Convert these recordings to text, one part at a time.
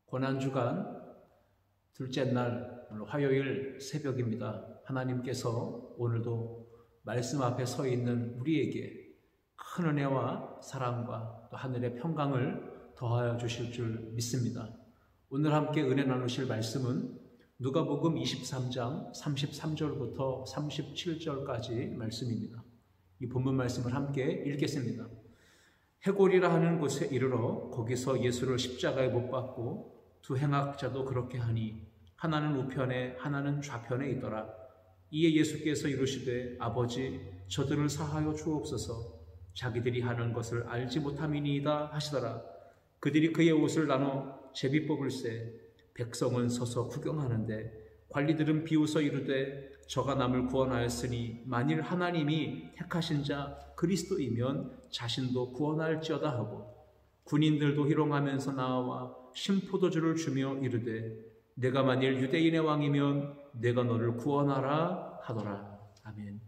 고난주간 둘째 날 화요일 새벽입니다. 하나님께서 오늘도 말씀 앞에 서 있는 우리에게 큰 은혜와 사랑과 또 하늘의 평강을 더하여 주실 줄 믿습니다. 오늘 함께 은혜 나누실 말씀은 누가복음 23장 33절부터 37절까지 말씀입니다. 이 본문 말씀을 함께 읽겠습니다. 해골이라 하는 곳에 이르러 거기서 예수를 십자가에 못 박고 두 행악자도 그렇게 하니 하나는 우편에 하나는 좌편에 있더라. 이에 예수께서 이르시되 아버지 저들을 사하여 주옵소서 자기들이 하는 것을 알지 못함이니이다 하시더라. 그들이 그의 옷을 나눠 제비 뽑을새 백성은 서서 구경하는데 관리들은 비웃어 이르되 저가 남을 구원하였으니 만일 하나님이 택하신 자 그리스도이면 자신도 구원할지어다 하고 군인들도 희롱하면서 나와 신포도주를 주며 이르되 내가 만일 유대인의 왕이면 내가 너를 구원하라 하더라. 아멘.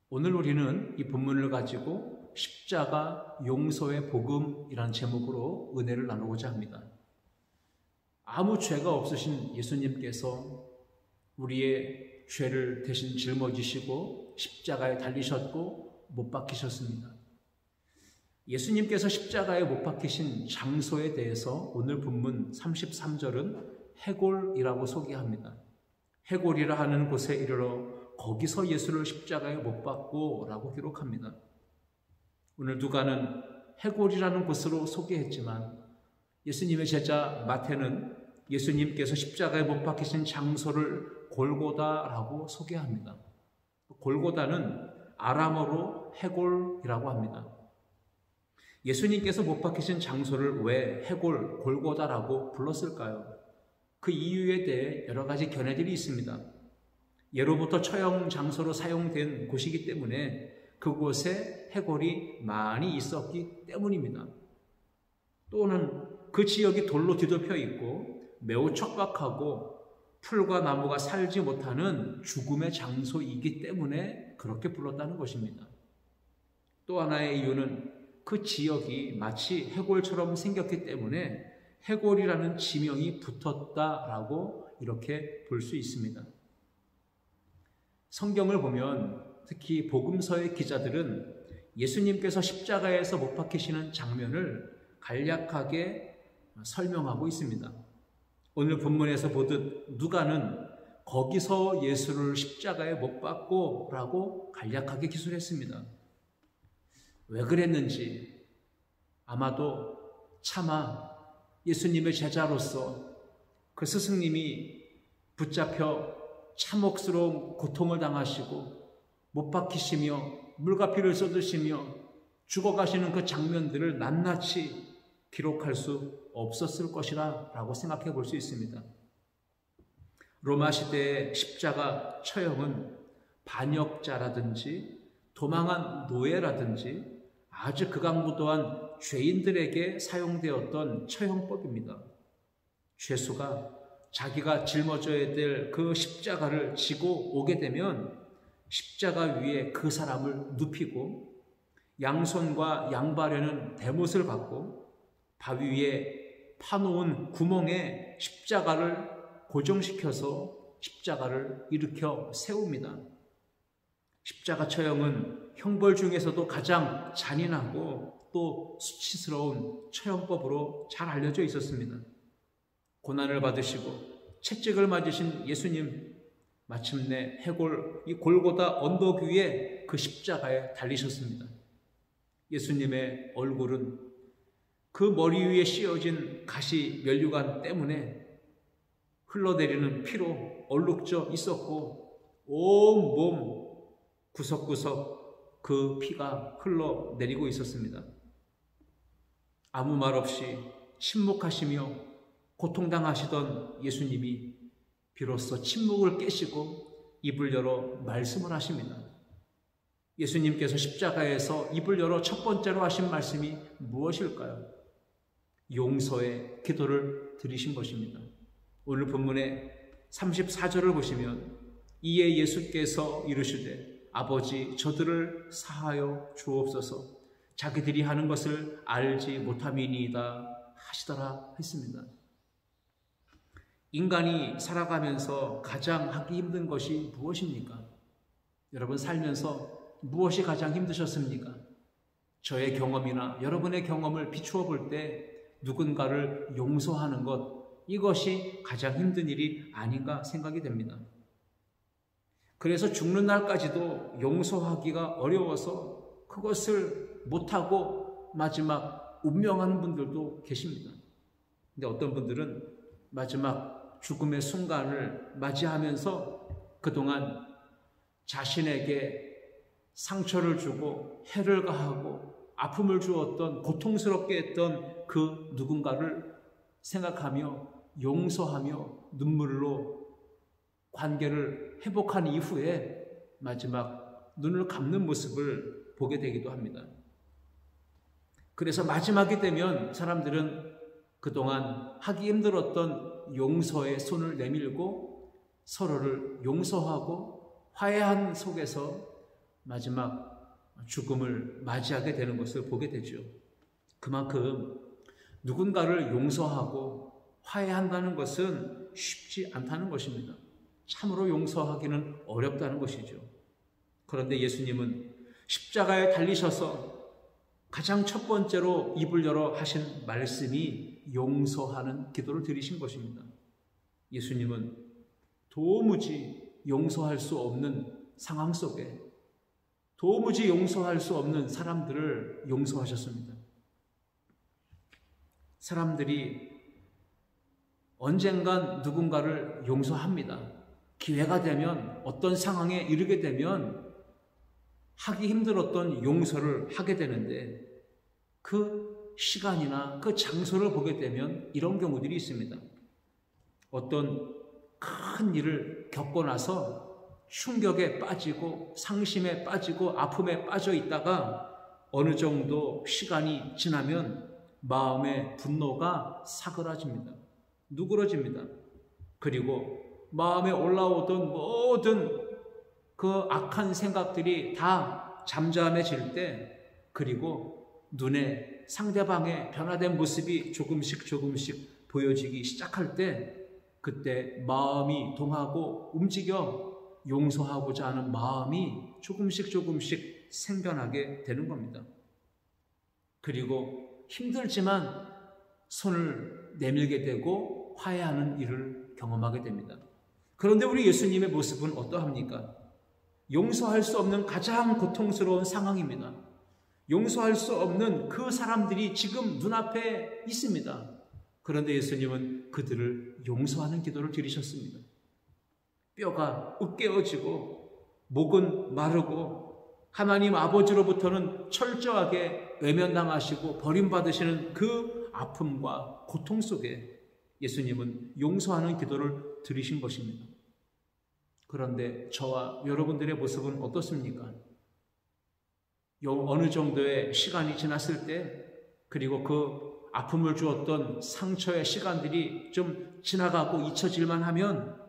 오늘 우리는 이 본문을 가지고 십자가 용서의 복음이란 제목으로 은혜를 나누고자 합니다. 아무 죄가 없으신 예수님께서 우리의 죄를 대신 짊어지시고 십자가에 달리셨고 못 박히셨습니다. 예수님께서 십자가에 못 박히신 장소에 대해서 오늘 본문 33절은 해골이라고 소개합니다. 해골이라 하는 곳에 이르러 거기서 예수를 십자가에 못 박고 라고 기록합니다. 오늘 누가는 해골이라는 곳으로 소개했지만 예수님의 제자 마태는 예수님께서 십자가에 못 박히신 장소를 골고다라고 소개합니다. 골고다는 아람어로 해골이라고 합니다. 예수님께서 못 박히신 장소를 왜 해골, 골고다라고 불렀을까요? 그 이유에 대해 여러 가지 견해들이 있습니다. 예로부터 처형 장소로 사용된 곳이기 때문에 그곳에 해골이 많이 있었기 때문입니다. 또는 그 지역이 돌로 뒤덮여 있고 매우 척박하고 풀과 나무가 살지 못하는 죽음의 장소이기 때문에 그렇게 불렀다는 것입니다. 또 하나의 이유는 그 지역이 마치 해골처럼 생겼기 때문에 해골이라는 지명이 붙었다라고 이렇게 볼 수 있습니다. 성경을 보면 특히 복음서의 기자들은 예수님께서 십자가에서 못 박히시는 장면을 간략하게 설명하고 있습니다. 오늘 본문에서 보듯 누가는 거기서 예수를 십자가에 못 박고 라고 간략하게 기술했습니다. 왜 그랬는지 아마도 차마 예수님의 제자로서 그 스승님이 붙잡혀 참혹스러운 고통을 당하시고 못 박히시며 물과 피를 쏟으시며 죽어가시는 그 장면들을 낱낱이 기록할 수 없었을 것이라 라고 생각해 볼 수 있습니다. 로마 시대의 십자가 처형은 반역자라든지 도망한 노예라든지 아주 극악무도한 죄인들에게 사용되었던 처형법입니다. 죄수가 자기가 짊어져야 될 그 십자가를 지고 오게 되면 십자가 위에 그 사람을 눕히고 양손과 양발에는 대못을 받고 바위 위에 파놓은 구멍에 십자가를 고정시켜서 십자가를 일으켜 세웁니다. 십자가 처형은 형벌 중에서도 가장 잔인하고 또 수치스러운 처형법으로 잘 알려져 있었습니다. 고난을 받으시고 채찍을 맞으신 예수님, 마침내 해골 이 골고다 언덕 위에 그 십자가에 달리셨습니다. 예수님의 얼굴은 그 머리 위에 씌어진 가시 면류관 때문에 흘러내리는 피로 얼룩져 있었고 온 몸 구석구석 그 피가 흘러내리고 있었습니다. 아무 말 없이 침묵하시며 고통당하시던 예수님이 비로소 침묵을 깨시고 입을 열어 말씀을 하십니다. 예수님께서 십자가에서 입을 열어 첫 번째로 하신 말씀이 무엇일까요? 용서의 기도를 드리신 것입니다. 오늘 본문의 34절을 보시면 이에 예수께서 이르시되 아버지 저들을 사하여 주옵소서 자기들이 하는 것을 알지 못함이니이다 하시더라 했습니다. 인간이 살아가면서 가장 하기 힘든 것이 무엇입니까? 여러분 살면서 무엇이 가장 힘드셨습니까? 저의 경험이나 여러분의 경험을 비추어 볼 때 누군가를 용서하는 것, 이것이 가장 힘든 일이 아닌가 생각이 됩니다. 그래서 죽는 날까지도 용서하기가 어려워서 그것을 못하고 마지막 운명하는 분들도 계십니다. 근데 어떤 분들은 마지막 죽음의 순간을 맞이하면서 그동안 자신에게 상처를 주고 해를 가하고 아픔을 주었던, 고통스럽게 했던 그 누군가를 생각하며 용서하며 눈물로 관계를 회복한 이후에 마지막 눈을 감는 모습을 보게 되기도 합니다. 그래서 마지막이 되면 사람들은 그동안 하기 힘들었던 용서의 손을 내밀고 서로를 용서하고 화해한 속에서 마지막 죽음을 맞이하게 되는 것을 보게 되죠. 그만큼 누군가를 용서하고 화해한다는 것은 쉽지 않다는 것입니다. 참으로 용서하기는 어렵다는 것이죠. 그런데 예수님은 십자가에 달리셔서 가장 첫 번째로 입을 열어 하신 말씀이 용서하는 기도를 드리신 것입니다. 예수님은 도무지 용서할 수 없는 상황 속에 도무지 용서할 수 없는 사람들을 용서하셨습니다. 사람들이 언젠간 누군가를 용서합니다. 기회가 되면 어떤 상황에 이르게 되면 하기 힘들었던 용서를 하게 되는데 그 시간이나 그 장소를 보게 되면 이런 경우들이 있습니다. 어떤 큰 일을 겪고 나서 충격에 빠지고 상심에 빠지고 아픔에 빠져 있다가 어느 정도 시간이 지나면 마음의 분노가 사그라집니다. 누그러집니다. 그리고 마음에 올라오던 모든 그 악한 생각들이 다 잠잠해질 때, 그리고 눈에 상대방의 변화된 모습이 조금씩 보여지기 시작할 때, 그때 마음이 동하고 움직여 용서하고자 하는 마음이 조금씩 생겨나게 되는 겁니다. 그리고 힘들지만 손을 내밀게 되고 화해하는 일을 경험하게 됩니다. 그런데 우리 예수님의 모습은 어떠합니까? 용서할 수 없는 가장 고통스러운 상황입니다. 용서할 수 없는 그 사람들이 지금 눈앞에 있습니다. 그런데 예수님은 그들을 용서하는 기도를 드리셨습니다. 뼈가 으깨어지고 목은 마르고 하나님 아버지로부터는 철저하게 외면당하시고 버림받으시는 그 아픔과 고통 속에 예수님은 용서하는 기도를 드리신 것입니다. 그런데 저와 여러분들의 모습은 어떻습니까? 어느 정도의 시간이 지났을 때, 그리고 그 아픔을 주었던 상처의 시간들이 좀 지나가고 잊혀질만 하면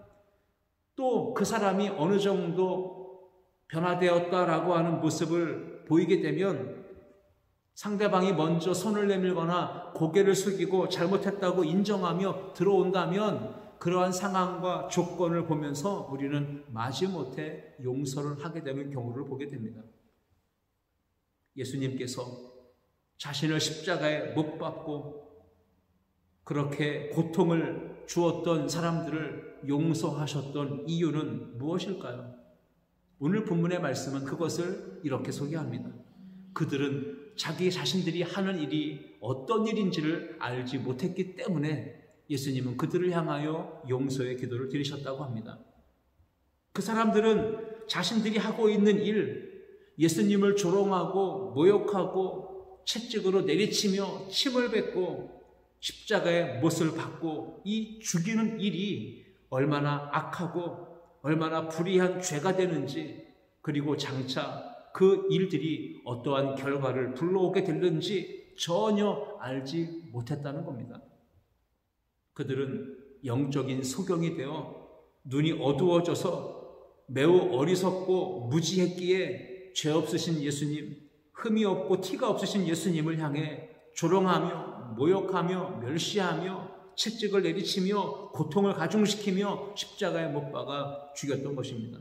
또 그 사람이 어느 정도 변화되었다라고 하는 모습을 보이게 되면 상대방이 먼저 손을 내밀거나 고개를 숙이고 잘못했다고 인정하며 들어온다면 그러한 상황과 조건을 보면서 우리는 마지못해 용서를 하게 되는 경우를 보게 됩니다. 예수님께서 자신을 십자가에 못 박고 그렇게 고통을 주었던 사람들을 용서하셨던 이유는 무엇일까요? 오늘 본문의 말씀은 그것을 이렇게 소개합니다. 그들은 자기 자신들이 하는 일이 어떤 일인지를 알지 못했기 때문에 예수님은 그들을 향하여 용서의 기도를 드리셨다고 합니다. 그 사람들은 자신들이 하고 있는 일, 예수님을 조롱하고 모욕하고 채찍으로 내리치며 침을 뱉고 십자가의 못을 받고 이 죽이는 일이 얼마나 악하고 얼마나 불의한 죄가 되는지, 그리고 장차 그 일들이 어떠한 결과를 불러오게 될는지 전혀 알지 못했다는 겁니다. 그들은 영적인 소경이 되어 눈이 어두워져서 매우 어리석고 무지했기에 죄 없으신 예수님, 흠이 없고 티가 없으신 예수님을 향해 조롱하며 모욕하며 멸시하며 채찍을 내리치며 고통을 가중시키며 십자가에 못 박아 죽였던 것입니다.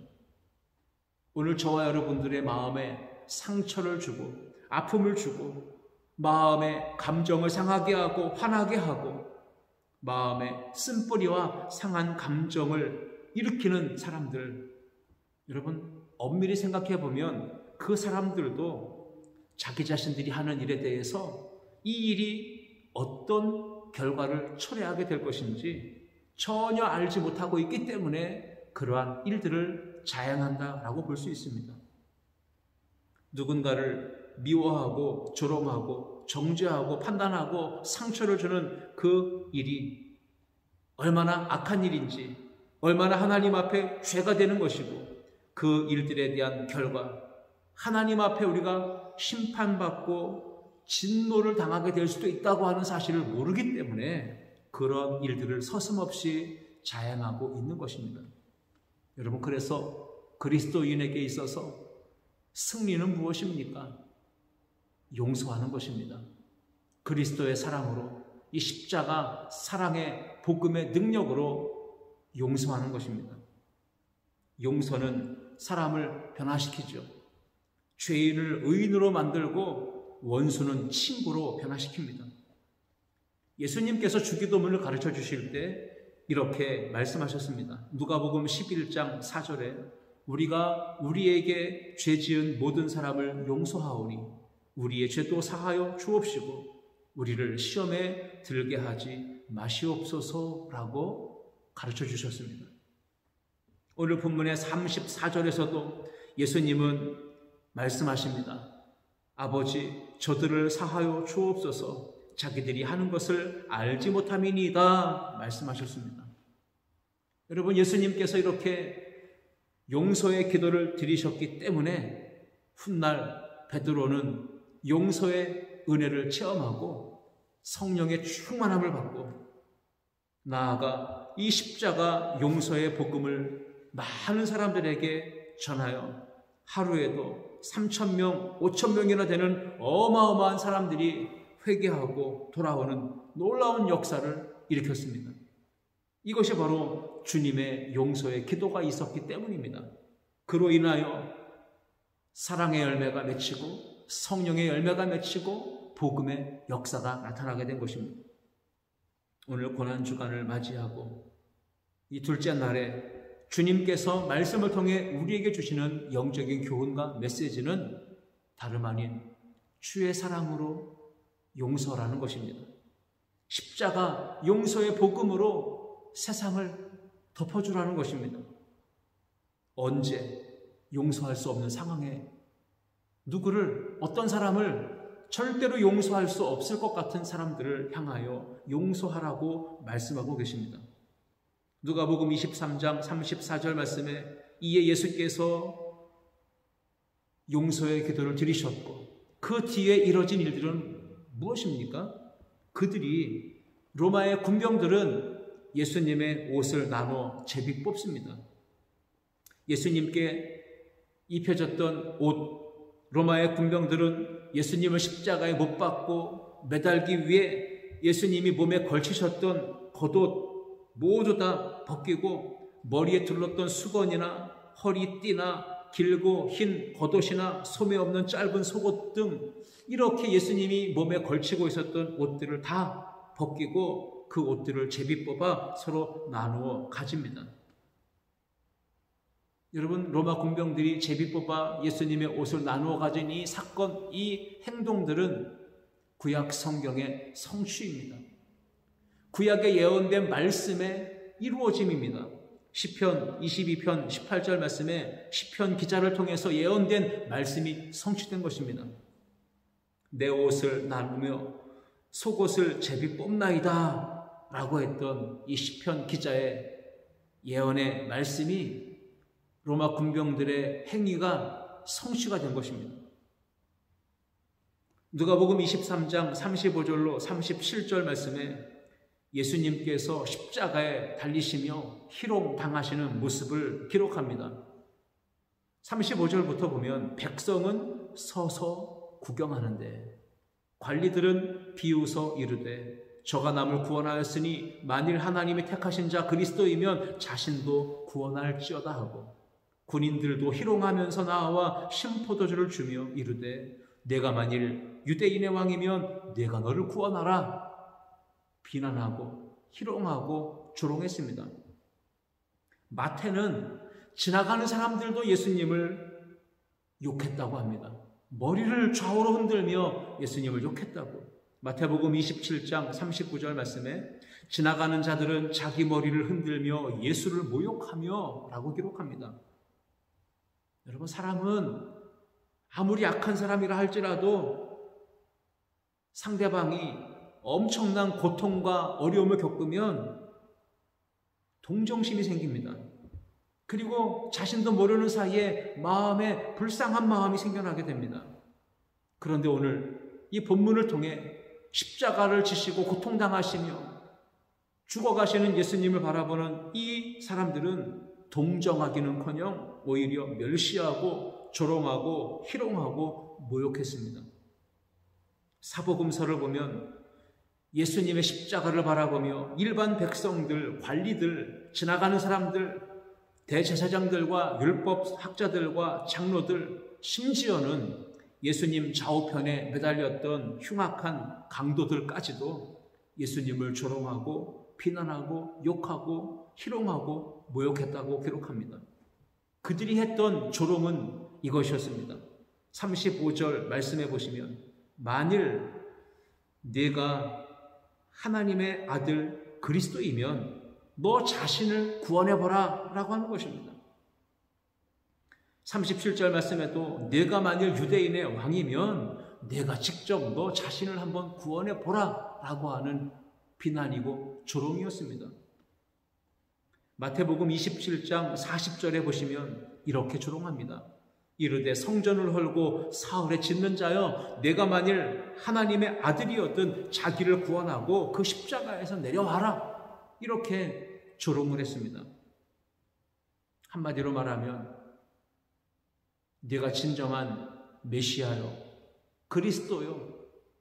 오늘 저와 여러분들의 마음에 상처를 주고 아픔을 주고 마음의 감정을 상하게 하고 화나게 하고 마음에 쓴뿌리와 상한 감정을 일으키는 사람들, 여러분 엄밀히 생각해 보면 그 사람들도 자기 자신들이 하는 일에 대해서 이 일이 어떤 결과를 초래하게 될 것인지 전혀 알지 못하고 있기 때문에 그러한 일들을 자행한다라고 볼 수 있습니다. 누군가를 미워하고 조롱하고 정죄하고 판단하고 상처를 주는 그 일이 얼마나 악한 일인지, 얼마나 하나님 앞에 죄가 되는 것이고 그 일들에 대한 결과, 하나님 앞에 우리가 심판받고 진노를 당하게 될 수도 있다고 하는 사실을 모르기 때문에 그런 일들을 서슴없이 자행하고 있는 것입니다. 여러분, 그래서 그리스도인에게 있어서 승리는 무엇입니까? 용서하는 것입니다. 그리스도의 사랑으로, 이 십자가 사랑의 복음의 능력으로 용서하는 것입니다. 용서는 사람을 변화시키죠. 죄인을 의인으로 만들고 원수는 친구로 변화시킵니다. 예수님께서 주기도문을 가르쳐 주실 때 이렇게 말씀하셨습니다. 누가복음 11장 4절에 우리가 우리에게 죄 지은 모든 사람을 용서하오니 우리의 죄도 사하여 주옵시고 우리를 시험에 들게 하지 마시옵소서라고 가르쳐 주셨습니다. 오늘 본문의 34절에서도 예수님은 말씀하십니다. 아버지, 저들을 사하여 주옵소서, 자기들이 하는 것을 알지 못함이니이다 말씀하셨습니다. 여러분, 예수님께서 이렇게 용서의 기도를 드리셨기 때문에 훗날 베드로는 용서의 은혜를 체험하고 성령의 충만함을 받고 나아가 이 십자가 용서의 복음을 많은 사람들에게 전하여 하루에도 3,000명, 5,000명이나 되는 어마어마한 사람들이 회개하고 돌아오는 놀라운 역사를 일으켰습니다. 이것이 바로 주님의 용서의 기도가 있었기 때문입니다. 그로 인하여 사랑의 열매가 맺히고 성령의 열매가 맺히고 복음의 역사가 나타나게 된 것입니다. 오늘 고난주간을 맞이하고 이 둘째 날에 주님께서 말씀을 통해 우리에게 주시는 영적인 교훈과 메시지는 다름 아닌 주의 사랑으로 용서라는 것입니다. 십자가 용서의 복음으로 세상을 덮어주라는 것입니다. 언제 용서할 수 없는 상황에 누구를, 어떤 사람을 절대로 용서할 수 없을 것 같은 사람들을 향하여 용서하라고 말씀하고 계십니다. 누가복음 23장 34절 말씀에 이에 예수께서 용서의 기도를 드리셨고 그 뒤에 이뤄진 일들은 무엇입니까? 그들이, 로마의 군병들은 예수님의 옷을 나눠 제비 뽑습니다. 예수님께 입혀졌던 옷, 로마의 군병들은 예수님을 십자가에 못 박고 매달기 위해 예수님이 몸에 걸치셨던 겉옷 모두 다 벗기고 머리에 둘렀던 수건이나 허리띠나 길고 흰 겉옷이나 소매 없는 짧은 속옷 등 이렇게 예수님이 몸에 걸치고 있었던 옷들을 다 벗기고 그 옷들을 제비 뽑아 서로 나누어 가집니다. 여러분, 로마 군병들이 제비 뽑아 예수님의 옷을 나누어 가진 이 사건, 이 행동들은 구약 성경의 성취입니다. 구약에 예언된 말씀의 이루어짐입니다. 시편 22편 18절 말씀에 시편 기자를 통해서 예언된 말씀이 성취된 것입니다. 내 옷을 나누며 속옷을 제비 뽑나이다 라고 했던 이 시편 기자의 예언의 말씀이 로마 군병들의 행위가 성취가 된 것입니다. 누가복음 23장 35절로 37절 말씀에 예수님께서 십자가에 달리시며 희롱당하시는 모습을 기록합니다. 35절부터 보면 백성은 서서 구경하는데 관리들은 비웃어 이르되 저가 남을 구원하였으니 만일 하나님이 택하신 자 그리스도이면 자신도 구원할지어다 하고, 군인들도 희롱하면서 나와 신포도주를 주며 이르되 내가 만일 유대인의 왕이면 내가 너를 구원하라. 비난하고 희롱하고 조롱했습니다. 마태는 지나가는 사람들도 예수님을 욕했다고 합니다. 머리를 좌우로 흔들며 예수님을 욕했다고. 마태복음 27장 39절 말씀에 지나가는 자들은 자기 머리를 흔들며 예수를 모욕하며 라고 기록합니다. 여러분, 사람은 아무리 약한 사람이라 할지라도 상대방이 엄청난 고통과 어려움을 겪으면 동정심이 생깁니다. 그리고 자신도 모르는 사이에 마음에 불쌍한 마음이 생겨나게 됩니다. 그런데 오늘 이 본문을 통해 십자가를 지시고 고통당하시며 죽어가시는 예수님을 바라보는 이 사람들은 동정하기는커녕 오히려 멸시하고 조롱하고 희롱하고 모욕했습니다. 사복음서를 보면 예수님의 십자가를 바라보며 일반 백성들, 관리들, 지나가는 사람들, 대제사장들과 율법학자들과 장로들, 심지어는 예수님 좌우편에 매달렸던 흉악한 강도들까지도 예수님을 조롱하고 비난하고 욕하고 희롱하고 모욕했다고 기록합니다. 그들이 했던 조롱은 이것이었습니다. 35절 말씀해 보시면 만일 네가 하나님의 아들 그리스도이면 너 자신을 구원해보라 라고 하는 것입니다. 37절 말씀에도 네가 만일 유대인의 왕이면 네가 직접 너 자신을 한번 구원해보라 라고 하는 비난이고 조롱이었습니다. 마태복음 27장 40절에 보시면 이렇게 조롱합니다. 이르되 성전을 헐고 사흘에 짓는 자여 내가 만일 하나님의 아들이었든 자기를 구원하고 그 십자가에서 내려와라. 이렇게 조롱을 했습니다. 한마디로 말하면 네가 진정한 메시아요, 그리스도요,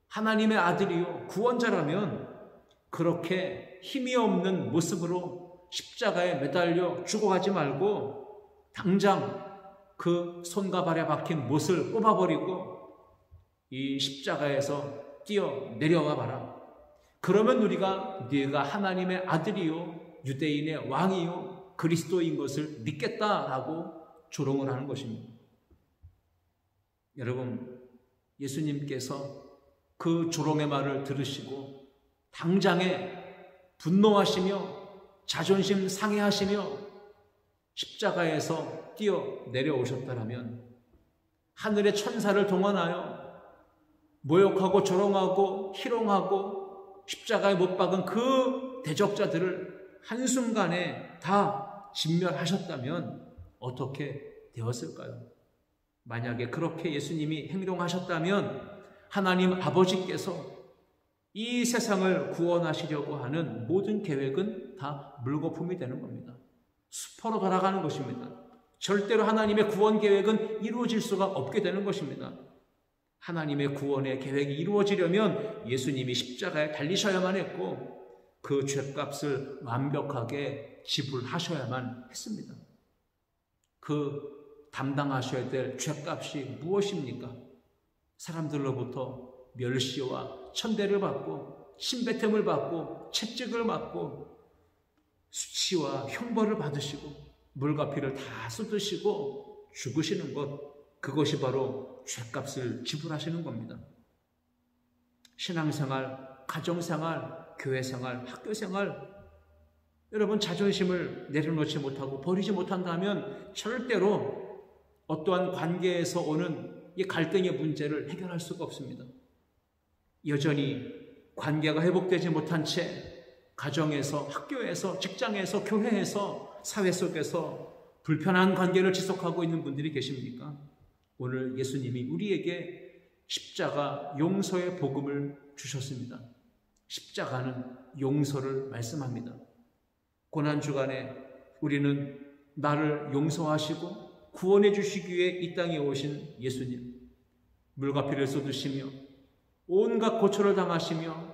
하나님의 아들이요, 구원자라면 그렇게 힘이 없는 모습으로 십자가에 매달려 죽어가지 말고 당장 그 손과 발에 박힌 못을 뽑아버리고 이 십자가에서 뛰어 내려와 봐라. 그러면 우리가 네가 하나님의 아들이요, 유대인의 왕이요, 그리스도인 것을 믿겠다라고 조롱을 하는 것입니다. 여러분, 예수님께서 그 조롱의 말을 들으시고 당장에 분노하시며 자존심 상해하시며 십자가에서 뛰어 내려오셨다면 하늘의 천사를 동원하여 모욕하고 조롱하고 희롱하고 십자가에 못 박은 그 대적자들을 한순간에 다 진멸하셨다면 어떻게 되었을까요? 만약에 그렇게 예수님이 행동하셨다면 하나님 아버지께서 이 세상을 구원하시려고 하는 모든 계획은 다 물거품이 되는 겁니다. 수포로 돌아가는 것입니다. 절대로 하나님의 구원 계획은 이루어질 수가 없게 되는 것입니다. 하나님의 구원의 계획이 이루어지려면 예수님이 십자가에 달리셔야만 했고 그 죄값을 완벽하게 지불하셔야만 했습니다. 그 담당하셔야 될 죄값이 무엇입니까? 사람들로부터 멸시와 천대를 받고 침뱉음을 받고 채찍을 맞고 수치와 형벌을 받으시고 물과 피를 다 쏟으시고 죽으시는 것, 그것이 바로 죄값을 지불하시는 겁니다. 신앙생활, 가정생활, 교회생활, 학교생활, 여러분 자존심을 내려놓지 못하고 버리지 못한다면 절대로 어떠한 관계에서 오는 이 갈등의 문제를 해결할 수가 없습니다. 여전히 관계가 회복되지 못한 채 가정에서, 학교에서, 직장에서, 교회에서, 사회 속에서 불편한 관계를 지속하고 있는 분들이 계십니까? 오늘 예수님이 우리에게 십자가 용서의 복음을 주셨습니다. 십자가는 용서를 말씀합니다. 고난주간에 우리는 나를 용서하시고 구원해 주시기 위해 이 땅에 오신 예수님, 물과 피를 쏟으시며 온갖 고초를 당하시며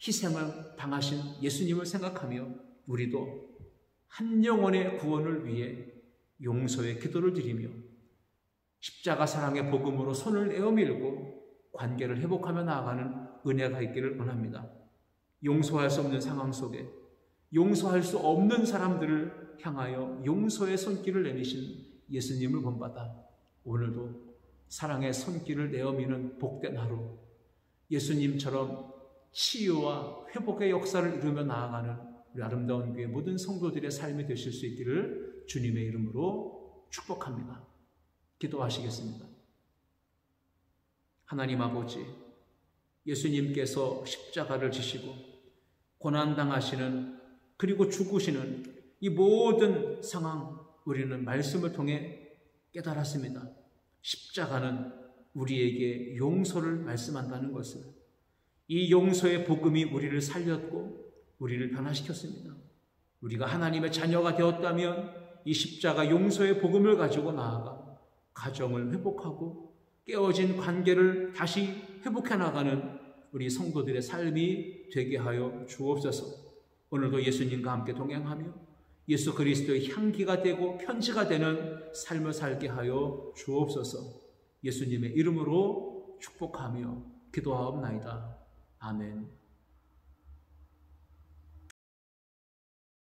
희생을 당하신 예수님을 생각하며 우리도 한 영혼의 구원을 위해 용서의 기도를 드리며 십자가 사랑의 복음으로 손을 내어 밀고 관계를 회복하며 나아가는 은혜가 있기를 원합니다. 용서할 수 없는 상황 속에 용서할 수 없는 사람들을 향하여 용서의 손길을 내미신 예수님을 본받아 오늘도 사랑의 손길을 내어미는 복된 하루, 예수님처럼 치유와 회복의 역사를 이루며 나아가는 우리 아름다운 교회 모든 성도들의 삶이 되실 수 있기를 주님의 이름으로 축복합니다. 기도하시겠습니다. 하나님 아버지, 예수님께서 십자가를 지시고 고난당하시는 그리고 죽으시는 이 모든 상황 우리는 말씀을 통해 깨달았습니다. 십자가는 우리에게 용서를 말씀한다는 것을, 이 용서의 복음이 우리를 살렸고 우리를 변화시켰습니다. 우리가 하나님의 자녀가 되었다면 이 십자가 용서의 복음을 가지고 나아가 가정을 회복하고 깨어진 관계를 다시 회복해 나가는 우리 성도들의 삶이 되게 하여 주옵소서. 오늘도 예수님과 함께 동행하며 예수 그리스도의 향기가 되고 편지가 되는 삶을 살게 하여 주옵소서. 예수님의 이름으로 축복하며 기도하옵나이다. 아멘.